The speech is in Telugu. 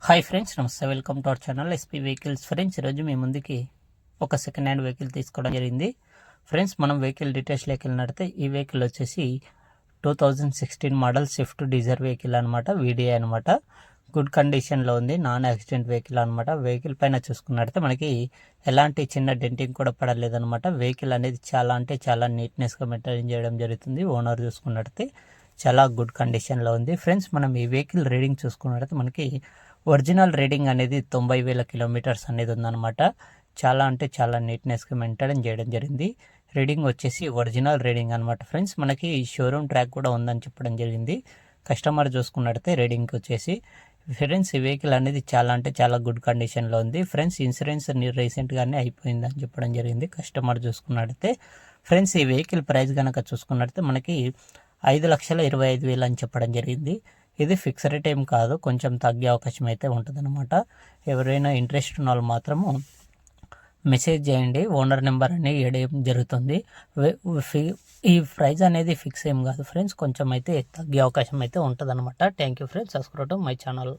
హాయ్ ఫ్రెండ్స్, నమస్తే. Welcome to our channel SP vehicles. Friends, ఈరోజు మీ ముందుకి ఒక సెకండ్ హ్యాండ్ వెహికల్ తీసుకోవడం జరిగింది. ఫ్రెండ్స్, మనం వెహికల్ డీటెయిల్స్లోకి వెళ్ళినట్లయితే ఈ వెహికల్ వచ్చేసి 2016 మోడల్ స్విఫ్ట్ డిజైర్ వెహికల్ అనమాట. వీడియో అనమాట. గుడ్ కండిషన్లో ఉంది, నాన్ యాక్సిడెంట్ వెహికల్ అనమాట. వెహికల్ పైన చూసుకున్నట్లయితే మనకి ఎలాంటి చిన్న డెంటింగ్ కూడా పడలేదన్నమాట. వెహికల్ అనేది చాలా అంటే చాలా నీట్నెస్గా మెయింటైన్ చేయడం జరుగుతుంది. ఓనర్ చూసుకున్నట్లయితే చాలా గుడ్ కండిషన్లో ఉంది. ఫ్రెండ్స్, మనం ఈ వెహికల్ రీడింగ్ చూసుకున్నట్లయితే మనకి ఒరిజినల్ రీడింగ్ అనేది 90,000 కిలోమీటర్స్ అనేది ఉందన్నమాట. చాలా అంటే చాలా నీట్నెస్గా మెయింటైన్ చేయడం జరిగింది. రీడింగ్ వచ్చేసి ఒరిజినల్ రీడింగ్ అనమాట. ఫ్రెండ్స్, మనకి షోరూమ్ ట్రాక్ కూడా ఉందని చెప్పడం జరిగింది. కస్టమర్ చూసుకున్నట్లయితే రీడింగ్కి వచ్చేసి ఫ్రెండ్స్ ఈ వెహికల్ అనేది చాలా అంటే చాలా గుడ్ కండిషన్లో ఉంది. ఫ్రెండ్స్, ఇన్సూరెన్స్ రీసెంట్గానే అయిపోయిందని చెప్పడం జరిగింది కస్టమర్ చూసుకున్నట్లయితే. ఫ్రెండ్స్, ఈ వెహికల్ ప్రైస్ కనుక చూసుకున్నట్లయితే మనకి 5,25,000 అని చెప్పడం జరిగింది. ఇది ఫిక్స్డ్ టైం కాదు, కొంచెం తగ్గే అవకాశం అయితే ఉంటుందన్నమాట. ఎవరైనా ఇంట్రెస్ట్ ఉన్న వాళ్ళు మాత్రము మెసేజ్ చేయండి. ఓనర్ నెంబర్ అని వేయడం జరుగుతుంది. ఈ ప్రైస్ అనేది ఫిక్స్ ఏం కాదు ఫ్రెండ్స్, కొంచెం అయితే తగ్గే అవకాశం అయితే ఉంటుందన్నమాట. Thank you friends. Subscribe to my channel.